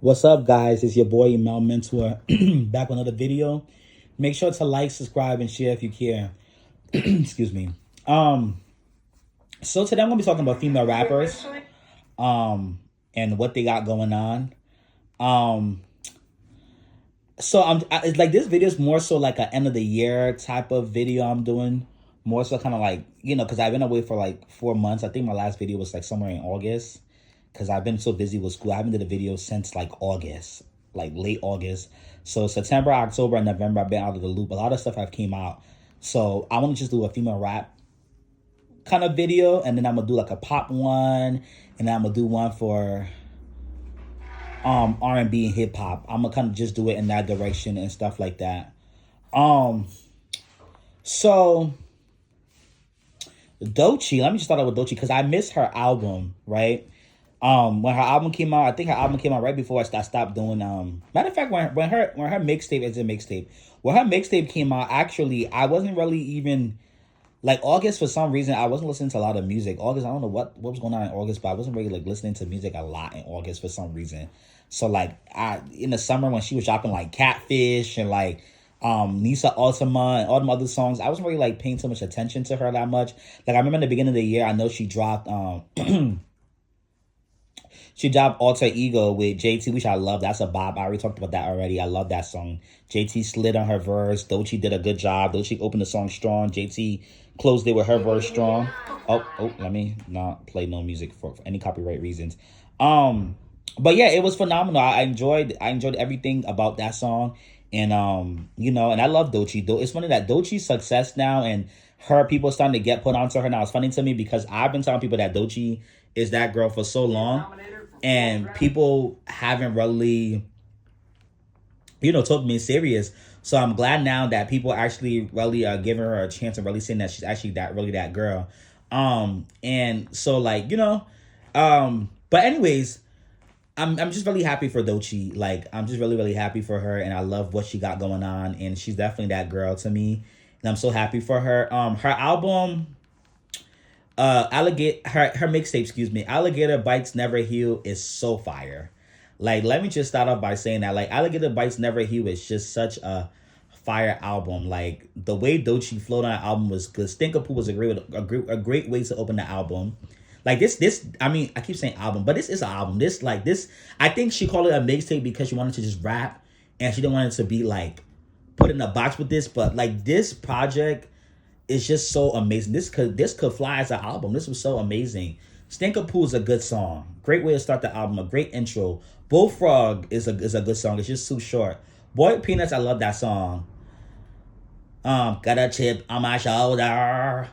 What's up, guys? It's your boy Mel Mentor back with another video. Make sure to like, subscribe, and share if you care. Excuse me. Um, so today I'm gonna be talking about female rappers, and what they got going on. Um, it's like this video is more so like a end of the year type of video I'm doing. More so kind of like because I've been away for like 4 months. I think my last video was like somewhere in August because I've been so busy with school. I haven't did a video since like August, like late August. So September, October, and November, I've been out of the loop. A lot of stuff have came out. So I want to just do a female rap kind of video, and then I'm gonna do like a pop one, and then I'm gonna do one for R&B and hip hop. I'm gonna kind of just do it in that direction and stuff like that. Um, so Doechii, let me just start out with Doechii because I missed her album, right? When her album came out, I think her album came out right before I stopped doing matter of fact when her mixtape is a mixtape. When her mixtape came out, actually I wasn't really even like August. For some reason I wasn't listening to a lot of music. August, I don't know what was going on in August, but I wasn't really like listening to music a lot in August for some reason. So like I in the summer when she was dropping like Catfish and like Nisa Ultima and all them other songs, I wasn't really like paying too much attention to her that much. Like I remember in the beginning of the year, I know she dropped she dropped Alter Ego with JT, which I love. That's a bop. I already talked about that already. I love that song. JT slid on her verse. Doechii did a good job. Doechii opened the song strong. JT closed it with her verse strong. Let me not play no music for any copyright reasons. But yeah, it was phenomenal. I enjoyed everything about that song. And and I love Doechii. Though it's funny that Doechii's success now and her people starting to get put onto her now. It's funny to me because I've been telling people that Doechii is that girl for so long, and people haven't really took me serious. So I'm glad now that people actually really are giving her a chance and really saying that she's actually that girl. And so like but anyways, I'm just really happy for Doechii. Like I'm just really happy for her, and I love what she got going on, and she's definitely that girl to me, and I'm so happy for her. Her album, Alligator, her mixtape, excuse me, Alligator Bites Never Heal is so fire. Like let me just start off by saying that like Alligator Bites Never Heal is just such a fire album. Like the way Doechii flowed on that album was good. Stinkapoo was a great way to open the album. Like this. I mean, I keep saying album, but this is an album. This. I think she called it a mixtape because she wanted to just rap, and she didn't want it to be like put in a box with this. But like this project is just so amazing. This could fly as an album. This was so amazing. Stinkapoo is a good song. Great way to start the album. A great intro. Bullfrog is a good song. It's just too short. Boy Peanuts, I love that song. Got a chip on my shoulder.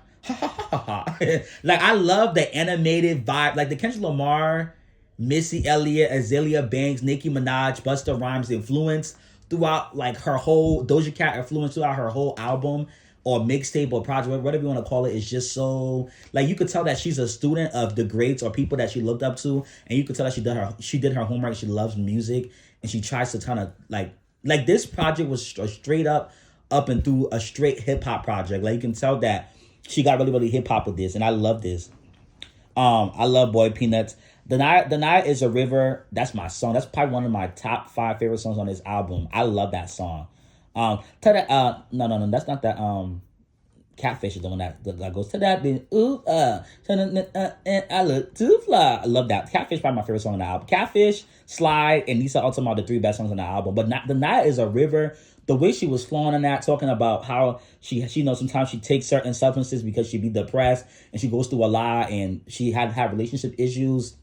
Like I love the animated vibe, like the Kendrick Lamar, Missy Elliott, Azalea Banks, Nicki Minaj, Busta Rhymes influence throughout like her whole Doja Cat influence throughout her whole album or mixtape or project, whatever you want to call it, is just so like you could tell that she's a student of the greats or people that she looked up to, and you could tell that she did her homework. She loves music, and she tries to kind of like this project was straight up and through a straight hip hop project. Like you can tell that she got really hip hop with this, and I love this. I love Boy Peanuts. The night is a river. That's my song. That's probably one of my top 5 favorite songs on this album. I love that song. Tell that no, that's not that Catfish is the one that goes to that then and I look too fly. I love that. Catfish probably my favorite song on the album. Catfish, Slide, and Nisa Ultima are the 3 best songs on the album. But not, the night is a river. The way she was flowing on that, talking about how she knows sometimes she takes certain substances because she be depressed and she goes through a lot and she had to have relationship issues.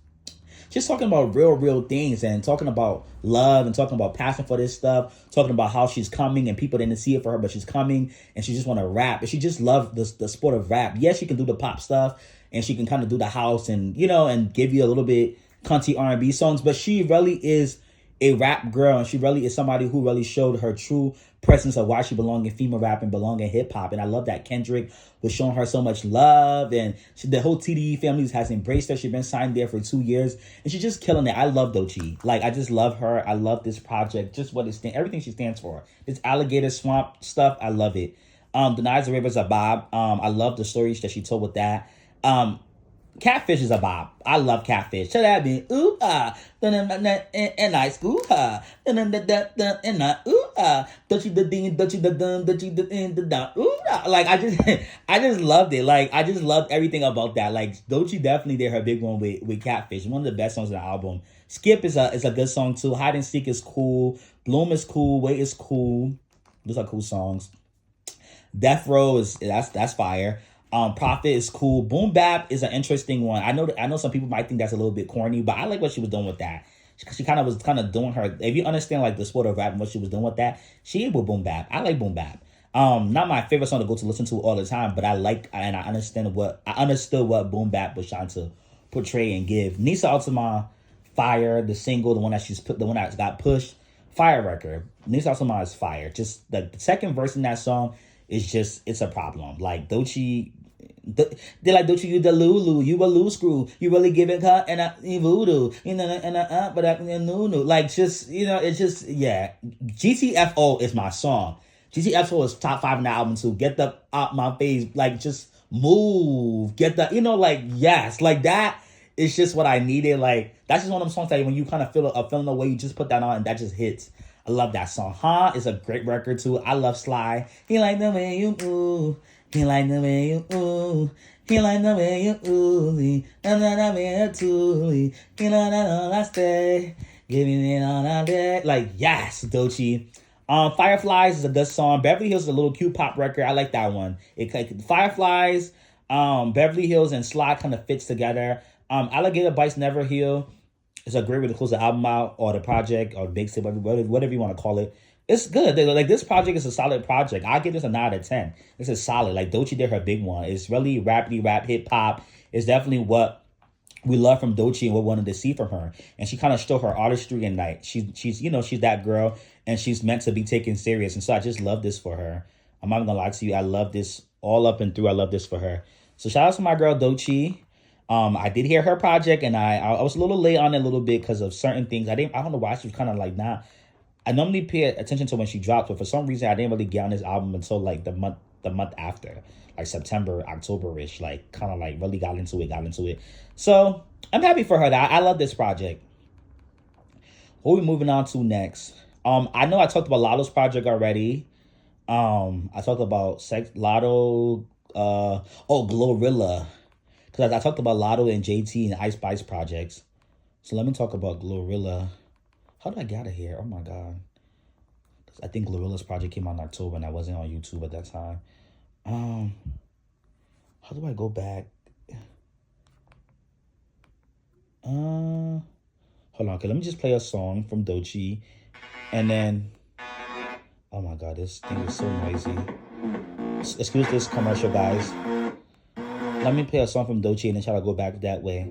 Just talking about real things and talking about love and talking about passion for this stuff, talking about how she's coming and people didn't see it for her, but she's coming and she just want to rap. And she just loved the sport of rap. Yes, she can do the pop stuff and she can kind of do the house and, and give you a little bit country R&B songs, but she really is a rap girl, and she really is somebody who really showed her true presence of why she belonged in female rap and belonged in hip hop. And I love that Kendrick was showing her so much love, and the whole TDE family has embraced her. She's been signed there for 2 years, and she's just killing it. I love Doechii. Like I just love her. I love this project, just what everything she stands for. This alligator swamp stuff, I love it. The Niles Rivers are Bob. I love the stories that she told with that. Catfish is a bop. I love Catfish. Should that be ooh ah and I ooh ah and I ooh ah don't you the ding don't you the dun don't you the in the dun ooh ah. Like I just I just loved it. Like I just loved everything about that. Like Doechii definitely did her big one with Catfish. One of the best songs on the album. Skip is a good song too. Hide and Seek is cool. Bloom is cool. Wait is cool. Those are cool songs. Death Row is that's fire. Prophet is cool. Boom Bap is an interesting one. I know some people might think that's a little bit corny, but I like what she was doing with that. She kind of was doing her. If you understand like the sport of rap and what she was doing with that, she did with Boom Bap. I like Boom Bap. Not my favorite song to go to listen to all the time, but I like and I understood what Boom Bap was trying to portray and give. Nisa Ultima, Fire, the single, the one that got pushed, fire record. Nisa Ultima is fire. Just the second verse in that song is just it's a problem. Like Doechii. They're like, Doechii, you the Lulu, you a loose screw, you really give it cut and voodoo, but I no. Like, just, it's just, yeah. GTFO is my song. GTFO is top 5 in the album too. Get the out my face, like, just move. Get the, like, yes, like that is just what I needed. Like, that's just one of them songs that when you kind of feel a feeling the way, you just put that on and that just hits. I love that song. It's a great record too. I love Sly. He like the way you move. He like the way you ooh. He like the way you ooh. And then I mean too. He like that I stay. Giving it on a day. Like, yes, Doechii. Fireflies is a good song. Beverly Hills is a little cute pop record. I like that one. Fireflies, Beverly Hills and Sly kind of fits together. Alligator Bites Never Heal. It's a great way to close the album out or the project or the mixtape, whatever you want to call it. It's good. Like, this project is a solid project. I give this a 9 out of 10. This is solid. Like, Doechii did her big one. It's really rappity rap, hip hop. It's definitely what we love from Doechii and what we wanted to see from her. And she kind of showed her artistry and like she's she's that girl and she's meant to be taken serious. And so I just love this for her. I'm not gonna lie to you. I love this all up and through. I love this for her. So shout out to my girl Doechii. I did hear her project and I was a little late on it a little bit because of certain things. I don't know why she was kind of like not. I normally pay attention to when she dropped, but for some reason I didn't really get on this album until like the month after, like September, October-ish, like kind of like really got into it. So I'm happy for her. That I love this project. What are we moving on to next? I know I talked about Lotto's project already. I talked about Lotto, Glorilla. Because I talked about Lotto and JT and Ice Spice projects. So let me talk about Glorilla. How did I get out of here? Oh my God. I think Glorilla's project came out in October and I wasn't on YouTube at that time. How do I go back? Hold on. Okay, let me just play a song from Doechii. And then, oh my God, this thing is so noisy. Excuse this commercial, guys. Let me play a song from Doechii and then try to go back that way.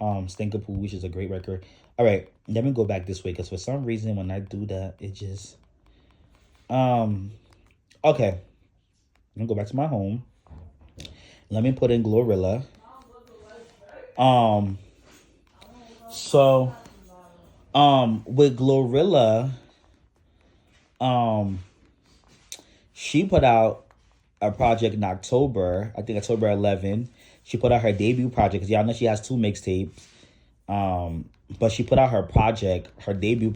Stinkapoo, which is a great record. All right, let me go back this way because for some reason when I do that, it just okay. Let me go back to my home. Let me put in Glorilla. So with Glorilla, she put out a project in October, I think October 11. She put out her debut project because y'all know she has 2 mixtapes. But she put out her debut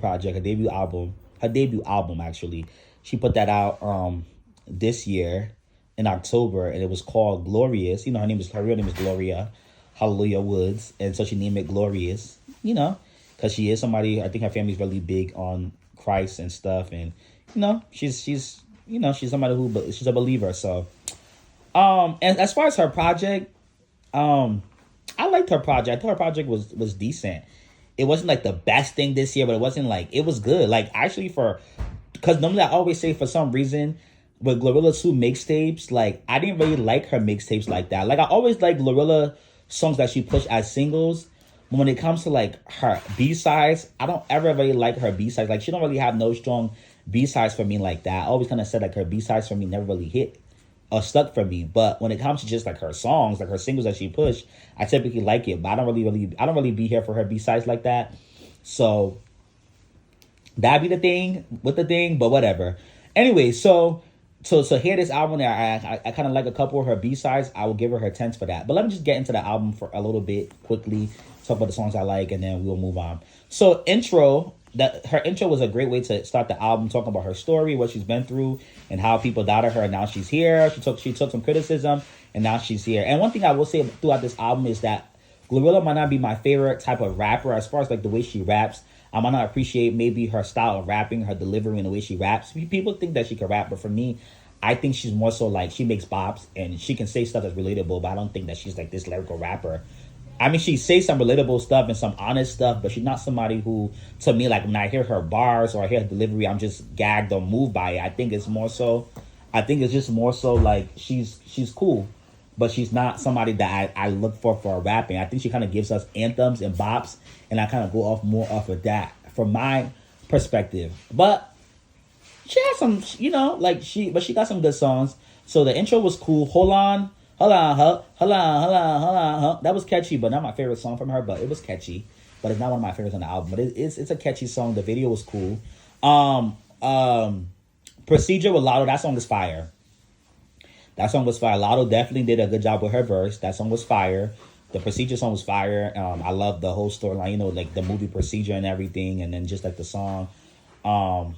album actually. She put that out this year in October, and it was called Glorious. Her real name is Gloria Hallelujah Woods, and so she named it Glorious. Because she is somebody. I think her family's really big on Christ and stuff, and she's somebody who she's a believer. So, and as far as her project, I liked her project. I thought her project was decent. It wasn't like the best thing this year, but it wasn't like it was good. Like actually because normally I always say for some reason with Glorilla 2 mixtapes, like I didn't really like her mixtapes like that. Like I always like Glorilla songs that she pushed as singles. But when it comes to like her B-sides, I don't ever really like her B-sides. Like she don't really have no strong B-sides for me like that. I always kind of said like her B-sides for me never really hit or stuck for me. But when it comes to just like her songs, like her singles that she pushed, I typically like it. But I don't really be here for her B-sides like that. So that'd be the thing with the thing, but whatever. Anyway, so So hear this album. I kind of like a couple of her B sides. I will give her tens for that. But let me just get into the album for a little bit quickly. Talk about the songs I like, and then we'll move on. So intro. That her intro was a great way to start the album, talking about her story, what she's been through, and how people doubted her. And now she's here. She took some criticism, and now she's here. And one thing I will say throughout this album is that Glorilla might not be my favorite type of rapper as far as like the way she raps. I might not appreciate maybe her style of rapping, her delivery, and the way she raps. People think that she can rap, but for me, I think she's more so like she makes bops and she can say stuff that's relatable, but I don't think that she's like this lyrical rapper. I mean, she says some relatable stuff and some honest stuff, but she's not somebody who, to me, like when I hear her bars or I hear her delivery, I'm just gagged or moved by it. I think it's just more so like she's cool, but she's not somebody that I look for rapping. I think she kind of gives us anthems and bops, and I kind of go off more off of that from my perspective. But she has some, but she got some good songs. So the intro was cool. Hold on, huh. That was catchy, but not my favorite song from her. But it was catchy, but it's not one of my favorites on the album. But it's a catchy song. The video was cool. Um, um, Procedure with Lotto. That song is fire. That song was fire. Lotto definitely did a good job with her verse. That song was fire. The Procedure song was fire. I love the whole storyline. Like the movie Procedure and everything, and then just like the song. Um,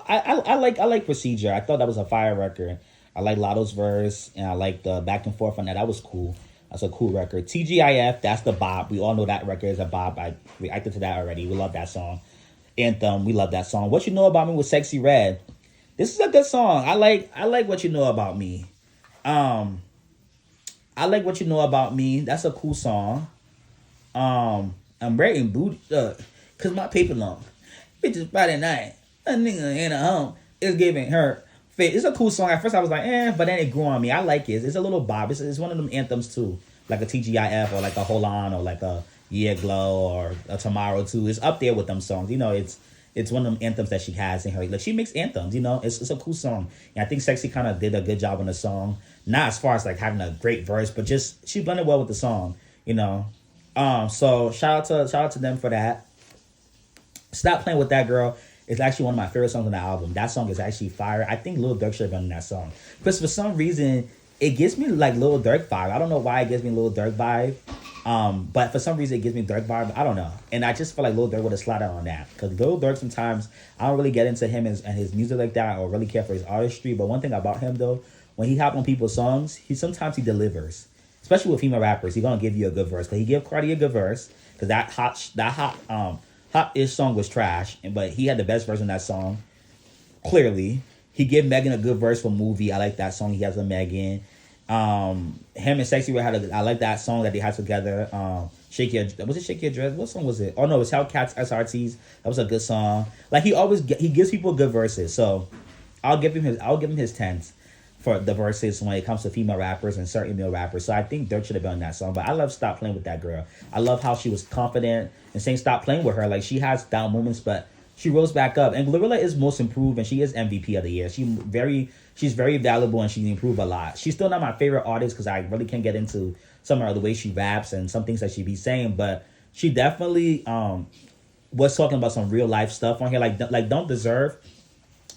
I like Procedure. I thought that was a fire record. I like Lotto's verse, and I like the back and forth on that. That was cool. That's a cool record. TGIF, that's the bop. We all know that record is a bop. I reacted to that already. We love that song. Anthem, we love that song. What You Know About Me with Sexy Red. This is a good song. I like What You Know About Me. Um, I like What You Know About Me. That's a cool song. I'm rating booty cause my paper long. Bitches Friday night. A nigga in a home is giving her face. It's a cool song. At first I was like, but then it grew on me. I like it. It's a little bob. It's one of them anthems too. Like a TGIF or like a Hold On or like a Yeah Glow or a Tomorrow too. It's up there with them songs. It's one of them anthems that she has in her. Like she makes anthems, It's a cool song. And I think Sexy kind of did a good job on the song. Not as far as like having a great verse, but just she blended well with the song, you know. So shout out to them for that. Stop Playing with That Girl is actually one of my favorite songs on the album. That song is actually fire. I think Lil Durk should have been in that song. Because for some reason, it gives me like Lil Durk vibe. I don't know why it gives me Lil Durk vibe. But for some reason it gives me Durk vibe. I don't know. And I just feel like Lil Durk would have slotted on that. Because Lil Durk sometimes, I don't really get into him and his music like that or really care for his artistry. But one thing about him though, when he hop on people's songs, he delivers. Especially with female rappers, he gonna give you a good verse. Cause he gave Cardi a good verse. Cause that hot-ish song was trash. But he had the best verse in that song. Clearly. He gave Megan a good verse for Movie. I like that song he has with Megan. Him and Sexy Red I like that song that they had together. Shake Your Dress? What song was it? Oh no, it's Hellcats SRTs. That was a good song. Like he gives people good verses. So I'll give him his tens for the verses when it comes to female rappers and certain male rappers. So I think Dirk should have been on that song. But I love Stop Playing with That Girl. I love how she was confident and saying stop playing with her. Like she has down moments, but she rose back up. And Glorilla is most improved and she is MVP of the year. She's very valuable and she improved a lot. She's still not my favorite artist because I really can't get into some of the way she raps and some things that she be saying, but she definitely was talking about some real life stuff on here. Like Don't Deserve.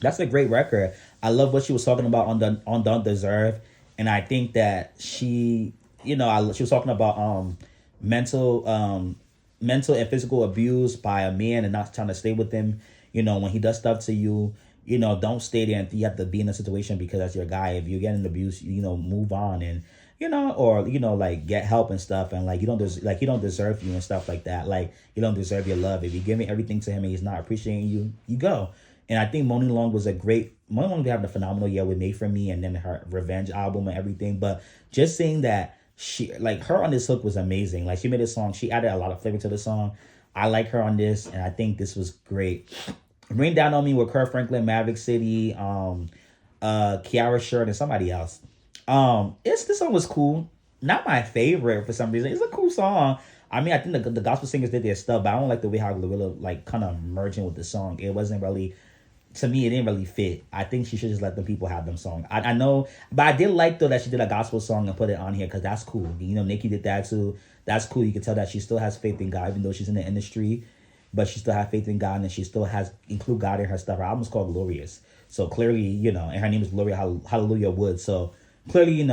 That's a great record. I love what she was talking about on Don't Deserve. And I think that she was talking about mental and physical abuse by a man and not trying to stay with him, when he does stuff to you, don't stay there and you have to be in a situation because that's your guy. If you're getting abused, move on and, like get help and stuff. And like, he don't deserve you and stuff like that. Like you don't deserve your love. If you're giving everything to him and he's not appreciating you, you go. And I think Moni Long having a phenomenal year with Made For Me and then her Revenge album and everything. But just saying that her on this hook was amazing. Like she made a song, she added a lot of flavor to the song. I like her on this, and I think this was great. Rain Down on Me with Kurt Franklin, Maverick City, Kiara Shirt, and somebody else. This song was cool. Not my favorite for some reason. It's a cool song. I mean, I think the gospel singers did their stuff, but I don't like the way how Glorilla like kind of merging with the song. It wasn't really. To me, it didn't really fit. I think she should just let the people have them songs. I know, but I did like though that she did a gospel song and put it on here because that's cool. Nicki did that too. That's cool. You can tell that she still has faith in God even though she's in the industry. but she still has faith in God and she still has include God in her stuff. Her album's called Glorious. So clearly, and her name is Gloria Hallelujah Wood. So clearly,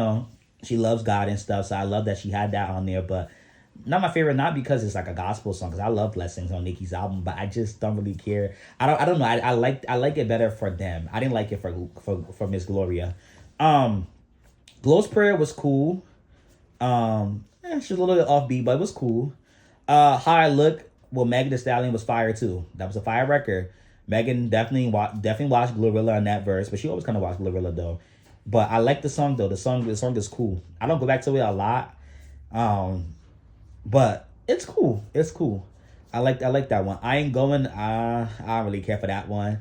she loves God and stuff. So I love that she had that on there. But not my favorite, not because it's like a gospel song, because I love blessings on Nicki's album, but I just don't really care. I don't know. I like it better for them. I didn't like it for Miss Gloria. Glow's Prayer was cool. She's a little bit offbeat, but it was cool. How I Look with Megan Thee Stallion was fire too. That was a fire record. Megan definitely watched Glorilla on that verse, but she always kind of watched Glorilla though. But I like the song though. The song is cool. I don't go back to it a lot, but it's cool. It's cool. I like that one. I Ain't Going. I don't really care for that one.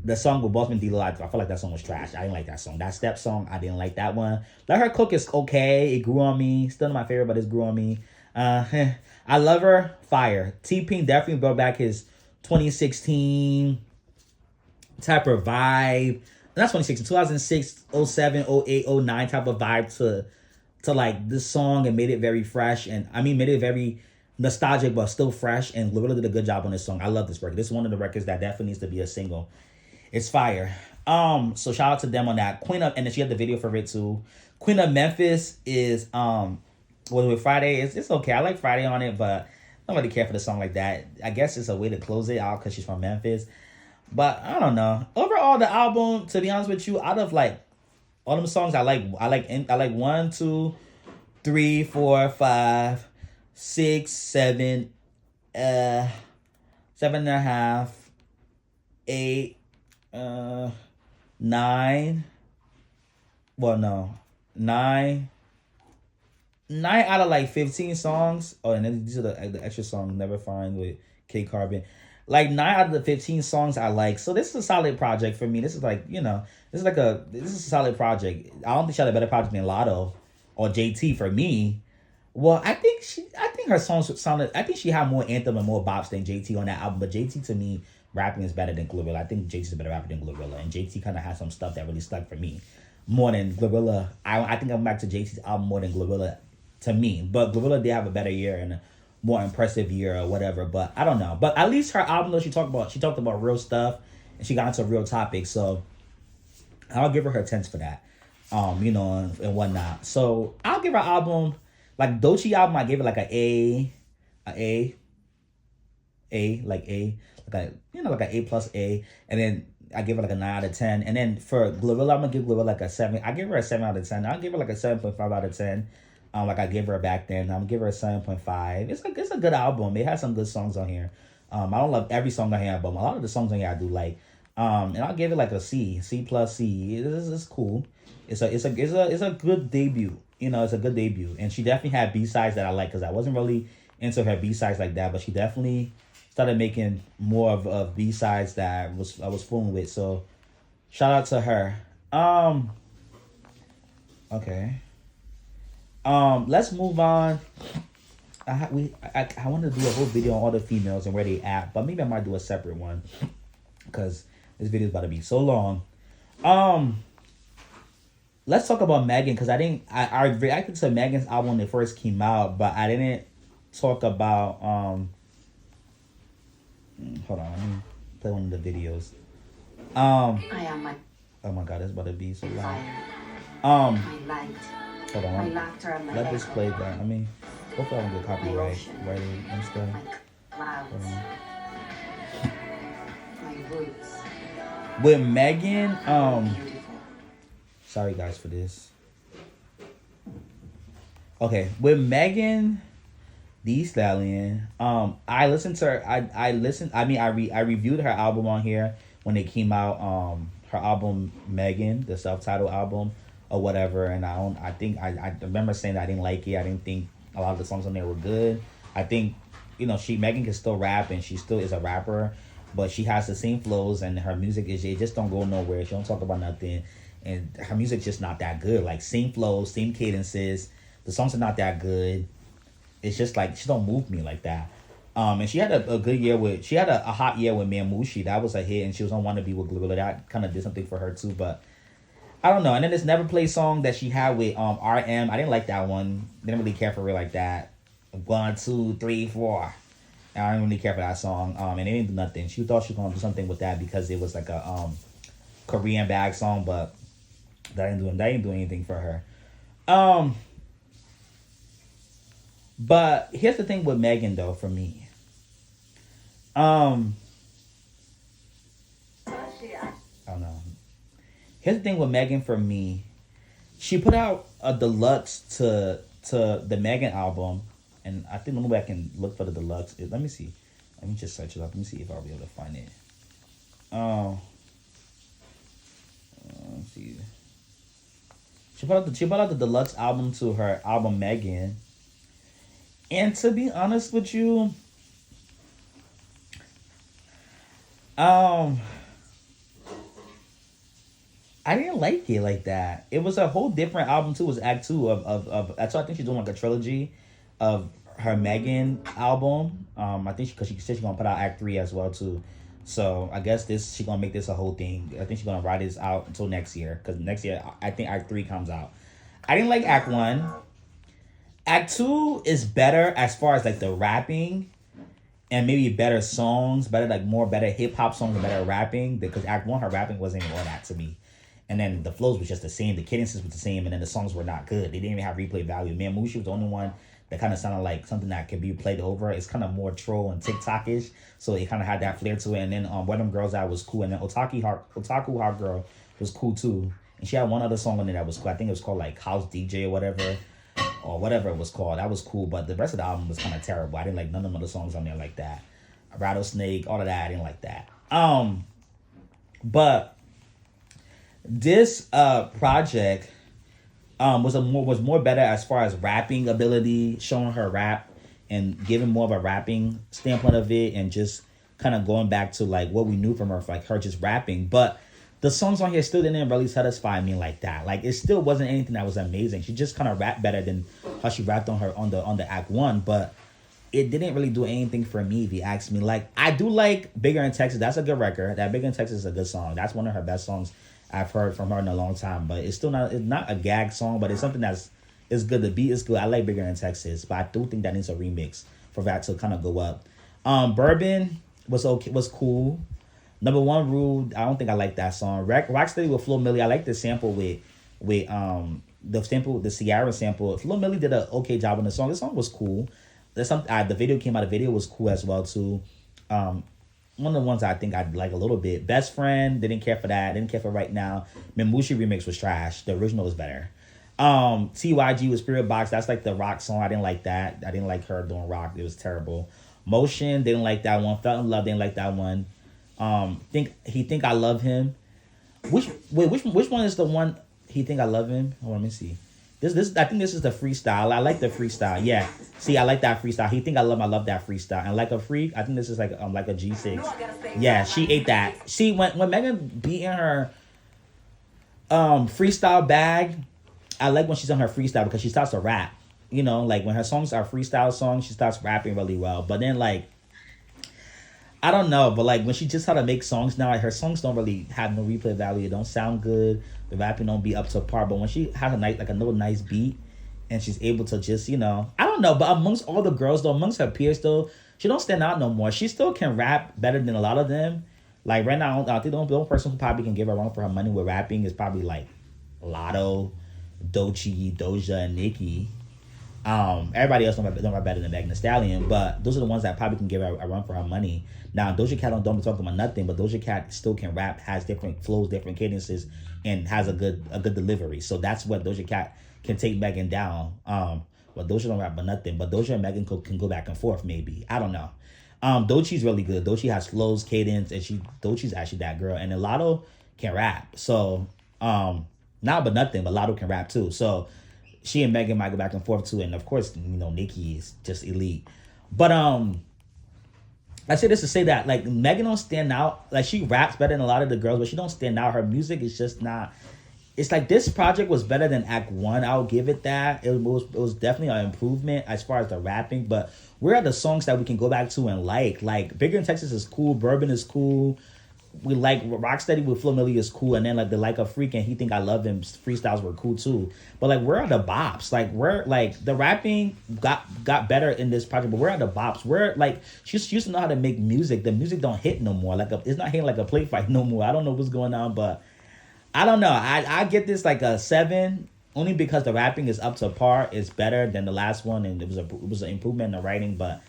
The song with Bossman Delight, I feel like that song was trash. I didn't like that song. That step song, I didn't like that one. Let Her Cook is okay. It grew on me. Still not my favorite, but it grew on me. I Love Her, fire. T-Pink definitely brought back his 2016 type of vibe. Not 2016, 2006, 07, 08, 09 type of vibe to like this song, and made it very fresh. And I mean, made it very nostalgic, but still fresh. And Glorilla did a good job on this song. I love this record. This is one of the records that definitely needs to be a single. It's fire. So shout out to them on that. And then she had the video for it too. Queen of Memphis is with Friday. It's okay. I like Friday on it, but I don't really care for the song like that. I guess it's a way to close it out because she's from Memphis. But I don't know. Overall, the album, to be honest with you, out of like all them songs, I like 1, 2, 3, 4, 5, 6, 7, 7.5, 8, 9. Well, no, 9 out of like 15 songs. Oh, and then these are the extra songs, Never Find with K Carbon. Like 9 out of the 15 songs I like. So this is a solid project for me. This is like, this is a solid project. I don't think she had a better project than Lotto or JT for me. Well, I think her songs sounded, I think she had more anthem and more bops than JT on that album. But JT, to me, rapping is better than Glorilla. I think JT's a better rapper than Glorilla. And JT kind of has some stuff that really stuck for me more than Glorilla. I think I'm back to JT's album more than Glorilla to me. But Glorilla did have a better year and a more impressive year or whatever. But I don't know. But at least her album, though, she talked about real stuff and she got into real topics. So I'll give her her 10s for that. And whatnot. So I'll give her album, like Doechii album, I gave it like an A, like an A plus A, and then I give it like a 9 out of 10. And then for Glorilla, I'm gonna give Glorilla like a 7. I give her a 7 out of 10. I'll give her like a 7.5 out of 10. Like I gave her back then. I'm gonna give her a 7.5. It's a good album. It has some good songs on here. I don't love every song on here, but a lot of the songs on here I do like. And I'll give it like a C plus C. It's cool. It's a good debut. It's a good debut. And she definitely had B-sides that I like, because I wasn't really into her B-sides like that, but she definitely started making more of B-sides that I was fooling with. So shout out to her. Okay. Let's move on. I want to do a whole video on all the females and where they at, but maybe I might do a separate one because this video is about to be so long. Let's talk about Megan, because I reacted to Megan's album when it first came out, but I didn't talk about hold on, let me play one of the videos. I am my Oh my god, it's about to be so loud. my light, Hold on, my laughter and my let this echo, play that. I mean, hopefully I don't get copyright writing and stuff. my clouds, my roots. With Megan, Beautiful. sorry guys for this. Okay, with Megan Thee Stallion, I listened to her. I reviewed her album on here when it came out. Her album Megan, the self-titled album or whatever, and I remember saying that I didn't like it. I didn't think a lot of the songs on there were good. I think Megan can still rap, and she still is a rapper, but she has the same flows, and her music it just don't go nowhere. She don't talk about nothing, and her music's just not that good. Like same flows, same cadences. The songs are not that good. It's just like she don't move me like that. And she had a good year she had a hot year with Mamushi. That was a hit, and she was on Wannabe with Glorilla. That kind of did something for her too, but I don't know. And then this Never Play song that she had with RM, I didn't like that one. Didn't really care for her like that. 1, 2, 3, 4. I don't really care for that song. And it didn't do nothing. She thought she was gonna do something with that because it was like a Korean bag song, but that ain't doing anything for her. Um, but here's the thing with Megan though, for me. Um, Oh, shit. I don't know. Here's the thing with Megan for me. She put out a deluxe to the Megan album, and I think maybe I can look for the deluxe. Let me see. Let me just search it up. Let me see if I'll be able to find it. Um, let's see. She put out the deluxe album to her album Megan, and to be honest with you, um, I didn't like it like that. It was a whole different album too. It was Act Two of that's why I think she's doing like a trilogy of her Megan album. I think because she said she's gonna put out Act Three as well too. So I guess she's gonna make this a whole thing. I think she's gonna ride this out until next year because next year I think Act Three comes out. I didn't like Act One. Act Two is better as far as like the rapping and maybe better songs, better hip hop songs, and better rapping. Because Act One, her rapping wasn't even all that to me. And then the flows was just the same, the cadences was the same, and then the songs were not good. They didn't even have replay value. Man, Mushi was the only one that kind of sounded like something that could be played over. It's kind of more troll and TikTok-ish, so it kind of had that flair to it. And then Where Them Girls At was cool, and then Otaku Hot Girl was cool too. And she had one other song on there that was cool. I think it was called like House DJ or whatever it was called. That was cool, but the rest of the album was kind of terrible. I didn't like none of the other songs on there like that. Rattlesnake, all of that, I didn't like that. But this project was more better as far as rapping ability, showing her rap and giving more of a rapping standpoint of it, and just kind of going back to like what we knew from her, like her just rapping. But the songs on here still didn't really satisfy me like that. Like it still wasn't anything that was amazing. She just kind of rapped better than how she rapped on the Act One, but it didn't really do anything for me if you ask me. Like I do like Bigger in Texas. That's a good record. That Bigger in Texas is a good song. That's one of her best songs I've heard from her in a long time. But it's not a gag song, but it's something it's good. The beat is good. I like Bigger in Texas, but I do think that needs a remix for that to kind of go up. Bourbon was okay, was cool. Number One Rule, I don't think I like that song. Rocksteady with Flo Milli, I like the sample with the Ciara sample. Flo Milli did an okay job on the song. The song was cool. The video came out. The video was cool as well too. One of the ones I think I'd like a little bit. Best Friend, didn't care for that. Didn't care for Right Now. Memushi remix was trash. The original was better. TYG with Spirit Box. That's like the rock song. I didn't like that. I didn't like her doing rock. It was terrible. Motion, didn't like that one. Felt in Love, didn't like that one. Think I Love Him. Which one is the one He Think I Love Him? Hold on, let me see. This I think this is the freestyle. I like the freestyle. Yeah. See, I like that freestyle. He Think I Love that freestyle. And Like a Freak, I think this is like a G6. Yeah, she ate that. See, when Megan be in her freestyle bag, I like when she's on her freestyle because she starts to rap. You know, like when her songs are freestyle songs, she starts rapping really well. But then like I don't know, but like when she just how to make songs now, like her songs don't really have no replay value. It don't sound good. The rapping don't be up to par. But when she has a little nice beat, and she's able to just I don't know. But amongst all the girls though, amongst her peers though, she don't stand out no more. She still can rap better than a lot of them. Like right now, I think the only person who probably can give her a run for her money with rapping is probably like Lotto, Doechii, Doja, and Nicki. Everybody else don't rap better than Megan Thee Stallion, but those are the ones that probably can give her a run for her money. Now Doja Cat don't be talking about nothing, but Doja Cat still can rap, has different flows, different cadences, and has a good delivery. So that's what Doja Cat can take Megan down. But Doja don't rap about nothing. But Doja and Megan can go back and forth maybe. I don't know. Doechii's really good. Doechii has flows, cadence, and Doechii's actually that girl. And then Lotto can rap. So not but nothing, but Lotto can rap too. So she and Megan might go back and forth too, and of course, Nicki is just elite. But I say this to say that like Megan don't stand out. Like she raps better than a lot of the girls, but she don't stand out. Her music is just not. It's like this project was better than Act One. I'll give it that. It was definitely an improvement as far as the rapping. But where are the songs that we can go back to and like? Like Bigger in Texas is cool. Bourbon is cool. we like Rocksteady with Flo Milli is cool, and then like the Like a Freak and He Think I Love Him freestyles were cool too. But like where are the bops? Like where like the rapping got better in this project, but where are the bops? Where like she used to know how to make music. The music don't hit no more. Like it's not hitting like a play fight no more. I don't know what's going on, but I don't know. I get this like a 7 only because the rapping is up to par. It's better than the last one, and it was an improvement in the writing. But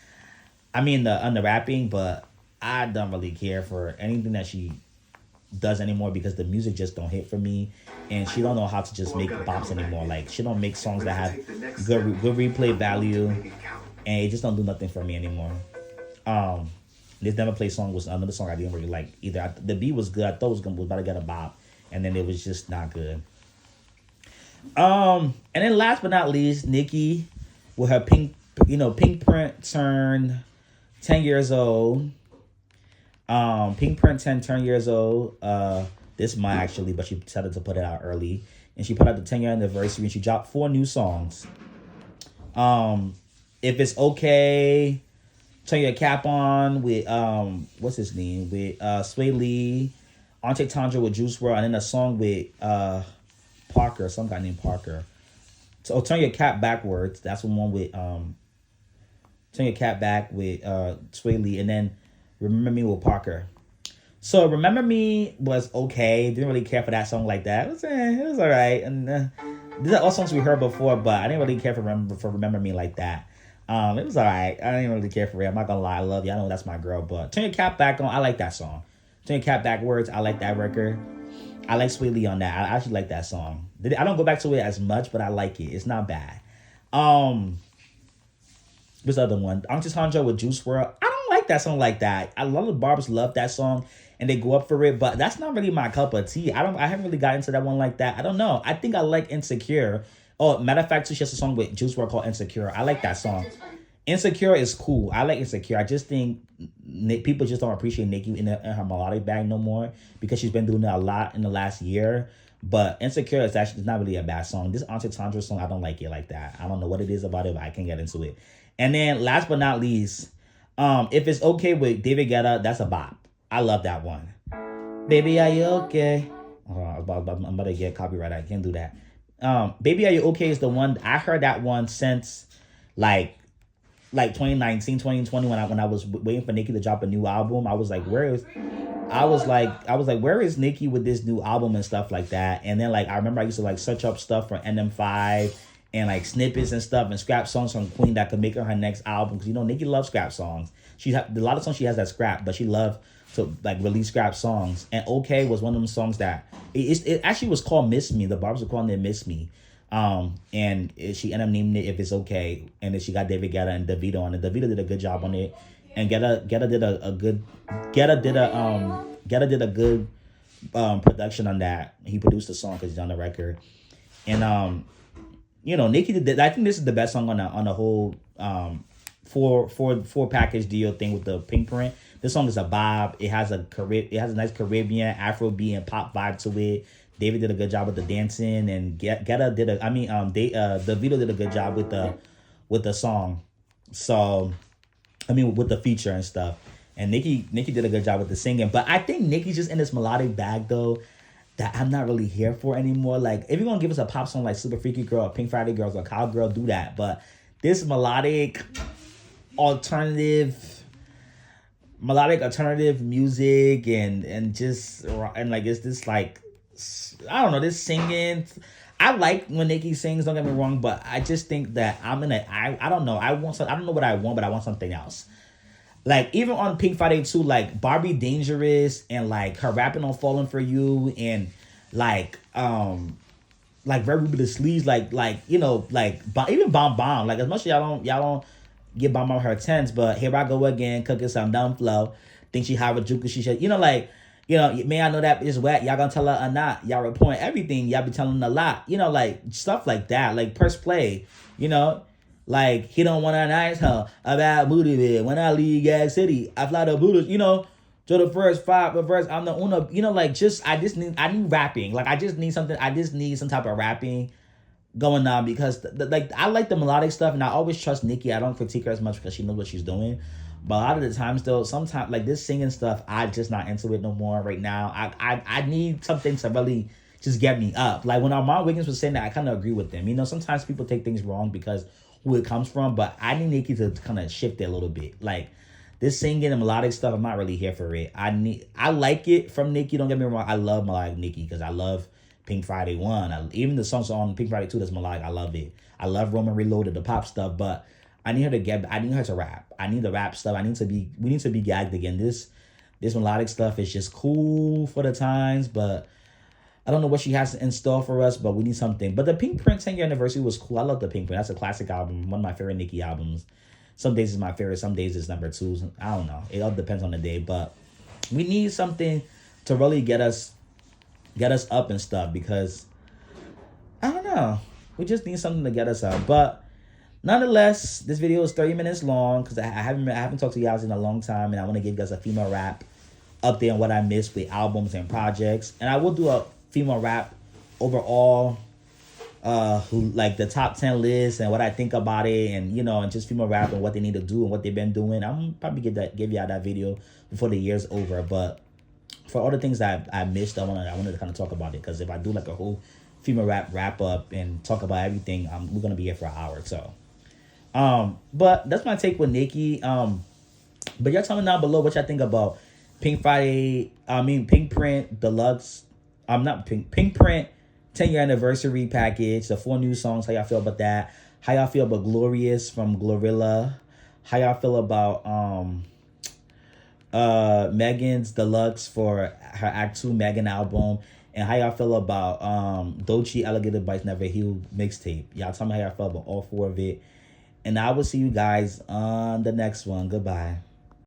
I mean on the rapping, but I don't really care for anything that she does anymore because the music just don't hit for me, and she don't know how to just make bops anymore. Like she don't make songs that have good replay value, and it just don't do nothing for me anymore. This Never Play song was another song I didn't really like either. The beat was good. I thought it was about to get a bop, and then it was just not good. And then last but not least, Nicki with her Pinkprint turned 10 years old. Pinkprint 10 years old this month actually, but she decided to put it out early, and she put out the 10-year anniversary, and she dropped 4 new songs. If It's Okay, Turn Your Cap On with what's his name, with Sway Lee, Auntie Tandra with Juice WRLD, and then a song with Parker, some guy named Parker. So Turn Your Cap Backwards, that's the one with Turn Your Cap Back with Sway Lee, and then Remember Me with Parker. So Remember Me was okay. Didn't really care for that song like that. It was all right. And these are all songs we heard before, but I didn't really care for Remember Me like that. It was all right. I didn't really care for it. I'm not gonna lie. I love you. I know that's my girl. But Turn Your Cap Back On, I like that song. Turn Your Cap Backwards, I like that record. I like Sweet Lee on that. I actually like that song. I don't go back to it as much, but I like it. It's not bad. What's the other one? Auntie Tandra with Juice WRLD. I don't like that song like that. A lot of barbs love that song and they go up for it, but that's not really my cup of tea. I haven't really got into that one like that. I don't know. I think I like Insecure. Oh, matter of fact, she has a song with Juice WRLD called Insecure. I like that song. Insecure is cool. I like Insecure. I just think people just don't appreciate Nicki in her melodic bag no more because she's been doing it a lot in the last year. But Insecure is actually not really a bad song. This Auntie Tandra song, I don't like it like that. I don't know what it is about it, but I can't get into it. And then last but not least, If It's Okay with David Guetta, that's a bop. I love that one. Baby, are you okay? Oh, I'm about to get copyright. I can't do that. Baby, Are You Okay is the one. I heard that one since like 2019, 2020 when I was waiting for Nicki to drop a new album. I was like, where is Nicki with this new album and stuff like that? And then like I remember I used to like search up stuff for NM5 and like snippets and stuff and scrap songs from Queen that could make her next album, because Nicki loves scrap songs. A lot of songs she has that scrap, but she loved to like release scrap songs. And Okay was one of them songs that it actually was called Miss Me. The barbs were calling it Miss Me. And she ended up naming it If It's Okay, and then she got David Guetta and Davido on it. Davido did a good job on it, and Guetta did a good production on that. He produced the song because he's on the record, and Nicki did. I think this is the best song on the whole four package deal thing with the Pinkprint. This song is a bob. It has a nice Caribbean Afrobeat and pop vibe to it. David did a good job with the dancing, and Davido did a good job with the song. So, with the feature and stuff. And Nicki did a good job with the singing. But I think Nicki's just in this melodic bag though that I'm not really here for anymore. Like if you're gonna give us a pop song like Super Freaky Girl or Pink Friday Girls or Cowgirl, do that. But this melodic alternative music and like it's this like, I don't know, this singing. I like when Nicki sings, don't get me wrong, but I just think that I don't know. I don't know what I want, but I want something else. Like even on Pink Friday 2, like Barbie Dangerous and like her rapping on Falling For You and like Red Ruby the Sleeves, even Bomb Bomb. Like as much as y'all don't get Bomb Bomb her tens, but Here I Go Again, cooking some dumb flow. Think she hot with Juku, she should, may I know that is wet, y'all gonna tell her or not, y'all reporting everything, y'all be telling a lot, like stuff like that, like press play, like he don't want a nice hoe, a bad booty bed, when I leave Gas City, I fly to Buddha, to the first five verse, I'm the uno, I need rapping, like I just need some type of rapping going on, because I like the melodic stuff, and I always trust Nicki. I don't critique her as much because she knows what she's doing. But a lot of the times though, sometimes like this singing stuff, I just not into it no more right now. I need something to really just get me up. Like when Armand Wiggins was saying that, I kind of agree with them. You know, sometimes people take things wrong because who it comes from, but I need Nicki to kind of shift it a little bit. Like this singing and melodic stuff, I'm not really here for it. I like it from Nicki. Don't get me wrong. I love melodic Nicki because I love Pink Friday 1. Even the songs on Pink Friday 2 that's melodic, I love it. I love Roman Reloaded, the pop stuff, but I need her to rap. I need the rap stuff. We need to be gagged again. This melodic stuff is just cool for the times, but I don't know what she has in store for us, but we need something. But the Pinkprint 10-year anniversary was cool. I love the Pinkprint. That's a classic album. One of my favorite Nicki albums. Some days it's my favorite. Some days it's number 2. I don't know. It all depends on the day. But we need something to really get us up and stuff because I don't know. We just need something to get us up. But nonetheless, this video is 30 minutes long because I haven't talked to you guys in a long time, and I want to give you guys a female rap update on what I missed with albums and projects. And I will do a female rap overall, like the top 10 list and what I think about it, and and just female rap and what they need to do and what they've been doing. I'm probably give you that video before the year's over. But for all the things that I missed, I wanted to kind of talk about it because if I do like a whole female rap wrap up and talk about everything, we're gonna be here for an hour. So, but that's my take with Nicki. But y'all tell me down below what y'all think about Pinkprint Deluxe. Pinkprint 10-year anniversary package, the 4 new songs. How y'all feel about that? How y'all feel about Glorious from Glorilla? How y'all feel about Megan's Deluxe for her Act 2 Megan album? And how y'all feel about Doechii-Alligator Bites Never Heal mixtape? Y'all tell me how y'all feel about all 4 of it. And I will see you guys on the next one. Goodbye.